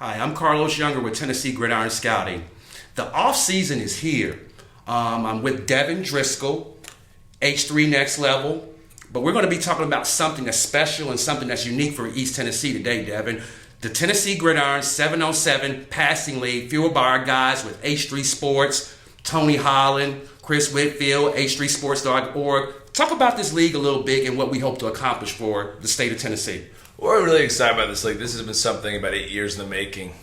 Hi, I'm Carlos Younger with Tennessee Gridiron Scouting. The off season is here. I'm with Devin Driscoll, H3 Next Level, but we're going to be talking about something that's special and something that's unique for East Tennessee today, Devin. The Tennessee Gridiron 7v7 Passing League, fueled by our guys with H3 Sports, Tony Holland, Chris Whitfield, h3sports.org. Talk about this league a little bit and what we hope to accomplish for the state of Tennessee. We're really excited about this league. This has been something about 8 years in the making.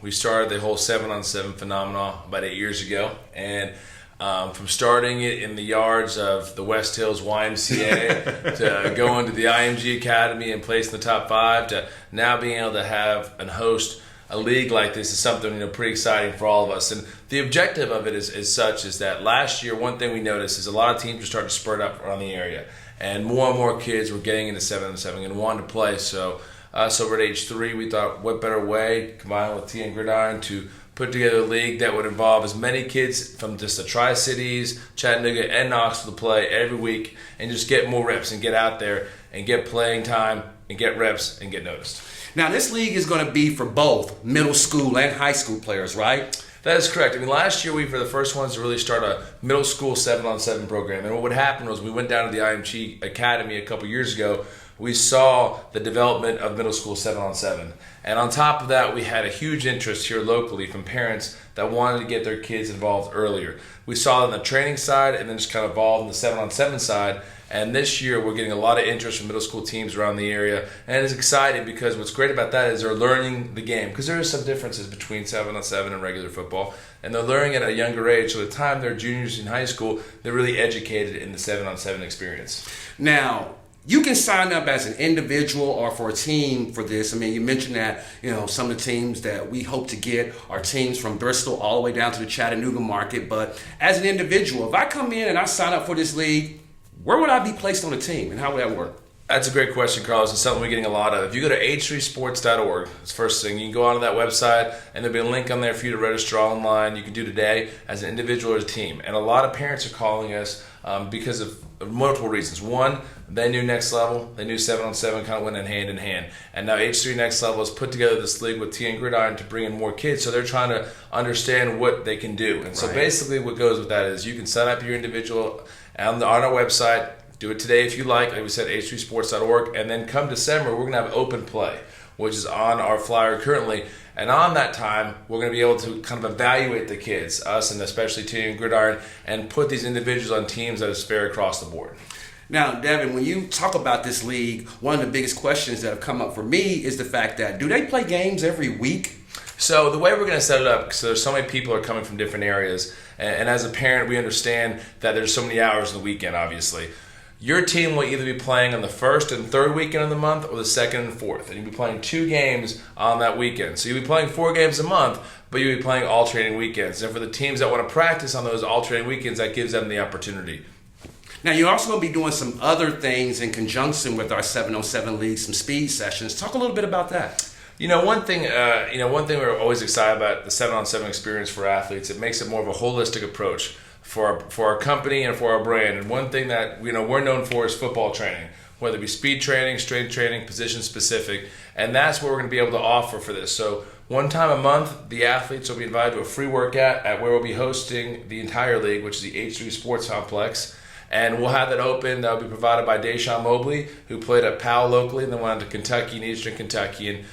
We started the whole 7-on-7 phenomenon about 8 years ago, and from starting it in the yards of the West Hills YMCA to going to the IMG Academy and placing the top 5 to now being able to have and host a league like this is something pretty exciting for all of us. And the objective of it is that last year, one thing we noticed is a lot of teams were starting to spurt up around the area. And more kids were getting into 7-on-7 and wanted to play. So us over at H3, we thought, what better way, combined with TNGS Gridiron, to put together a league that would involve as many kids from just the Tri-Cities, Chattanooga, and Knoxville to play every week and just get more reps and get out there and get playing time and get reps and get noticed. Now, this league is going to be for both middle school and high school players, right? That is correct. I mean, last year we were the first ones to really start a middle school 7-on-7 program. And what would happen was we went down to the IMG Academy a couple years ago. We saw the development of middle school 7-on-7. And on top of that, we had a huge interest here locally from parents that wanted to get their kids involved earlier. We saw it on the training side and then just kind of evolved on the 7-on-7 side. And this year, we're getting a lot of interest from middle school teams around the area. And it's exciting because what's great about that is they're learning the game. Because there are some differences between 7-on-7 and regular football. And they're learning at a younger age. So by the time they're juniors in high school, they're really educated in the 7-on-7 experience. Now, you can sign up as an individual or for a team for this. I mean, you mentioned that, some of the teams that we hope to get are teams from Bristol all the way down to the Chattanooga market. But as an individual, if I come in and I sign up for this league, where would I be placed on a team and how would that work? That's a great question, Carlos. It's something we're getting a lot of. If you go to h3sports.org, it's the first thing. You can go onto that website, and there'll be a link on there for you to register online. You can do today as an individual or a team. And a lot of parents are calling us because of multiple reasons. One, they knew Next Level. They knew 7-on-7 kind of went hand in hand. And now H3 Next Level has put together this league with TNGS Gridiron to bring in more kids. So they're trying to understand what they can do. And so basically what goes with that is you can sign up your individual on our website. Do it today if you like we said, h3sports.org. And then come December, we're going to have open play, which is on our flyer currently. And on that time, we're going to be able to kind of evaluate the kids, us and especially TNGS Gridiron, and put these individuals on teams that is fair across the board. Now, Devin, when you talk about this league, one of the biggest questions that have come up for me is the fact that, do they play games every week? So the way we're going to set it up, because there's so many people are coming from different areas, and as a parent, we understand that there's so many hours in the weekend, obviously. Your team will either be playing on the first and third weekend of the month or the second and fourth. And you'll be playing 2 games on that weekend. So you'll be playing 4 games a month, but you'll be playing alternating weekends. And for the teams that want to practice on those alternating weekends, that gives them the opportunity. Now, you're also going to be doing some other things in conjunction with our 7-on-7 league, some speed sessions. Talk a little bit about that. One thing we're always excited about the 7-on-7 experience for athletes. It makes it more of a holistic approach for our company and for our brand. And one thing that we're known for is football training, whether it be speed training, strength training, position specific, and that's what we're going to be able to offer for this. So one time a month, the athletes will be invited to a free workout at where we'll be hosting the entire league, which is the H3 Sports Complex. And we'll have that open. That'll be provided by Deshaun Mobley, who played at Powell locally and then went on to Kentucky and Eastern Kentucky. And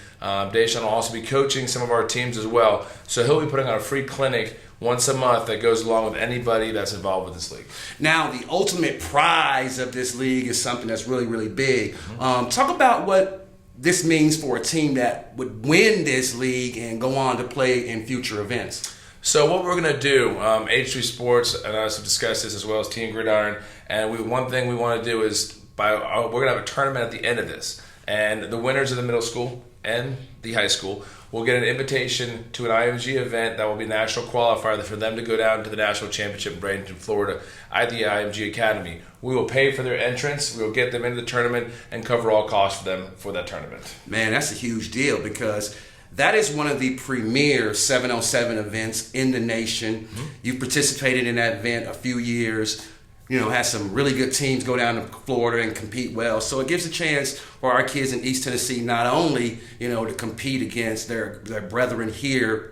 Deshaun will also be coaching some of our teams as well. So he'll be putting on a free clinic once a month that goes along with anybody that's involved with this league. Now, the ultimate prize of this league is something that's really, really big. Talk about what this means for a team that would win this league and go on to play in future events. So what we're going to do, H3 Sports and us have discussed this as well as TNGS Gridiron, and one thing we want to do is we're going to have a tournament at the end of this. And the winners of the middle school and the high school will get an invitation to an IMG event that will be a national qualifier for them to go down to the national championship in Bradenton, Florida at the IMG Academy. We will pay for their entrance, we will get them into the tournament and cover all costs for them for that tournament. Man, that's a huge deal because that is one of the premier 7-on-7 events in the nation. You've participated in that event a few years. has some really good teams go down to Florida and compete well. So it gives a chance for our kids in East Tennessee not only, to compete against their brethren here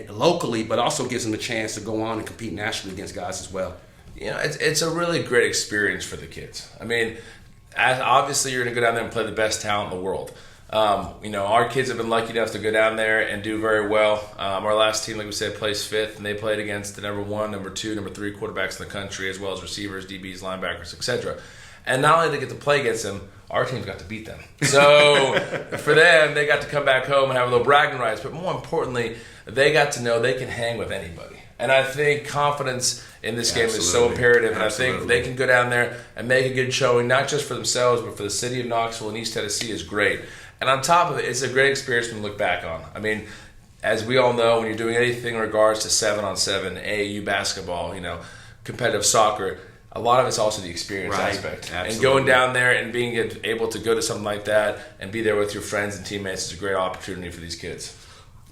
locally, but also gives them a chance to go on and compete nationally against guys as well. It's a really great experience for the kids. I mean, obviously you're going to go down there and play the best talent in the world. Our kids have been lucky enough to go down there and do very well. Our last team, like we said, placed 5th, and they played against the number 1, number 2, number 3 quarterbacks in the country, as well as receivers, DBs, linebackers, etc. And not only did they get to play against them, our teams got to beat them. So for them, they got to come back home and have a little bragging rights. But more importantly, they got to know they can hang with anybody. And I think confidence in this game is so imperative. And I think they can go down there and make a good showing, not just for themselves, but for the city of Knoxville and East Tennessee is great. And on top of it, it's a great experience to look back on. I mean, as we all know, when you're doing anything in regards to 7-on-7, AAU basketball, competitive soccer, a lot of it's also the experience aspect. Absolutely. And going down there and being able to go to something like that and be there with your friends and teammates is a great opportunity for these kids.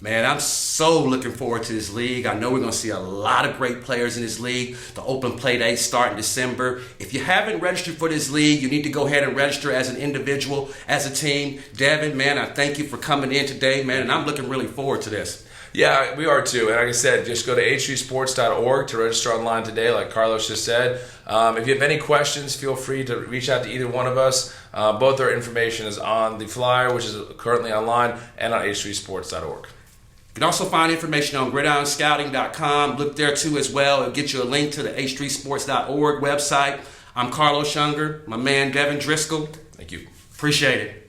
Man, I'm so looking forward to this league. I know we're going to see a lot of great players in this league. The open play dates start in December. If you haven't registered for this league, you need to go ahead and register as an individual, as a team. Devin, man, I thank you for coming in today, man, and I'm looking really forward to this. Yeah, we are too. And like I said, just go to h3sports.org to register online today, like Carlos just said. If you have any questions, feel free to reach out to either one of us. Both our information is on the flyer, which is currently online, and on h3sports.org. You can also find information on gridironscouting.com. Look there too as well. It'll get you a link to the h3sports.org website. I'm Carlos Younger, my man Devin Driscoll. Thank you. Appreciate it.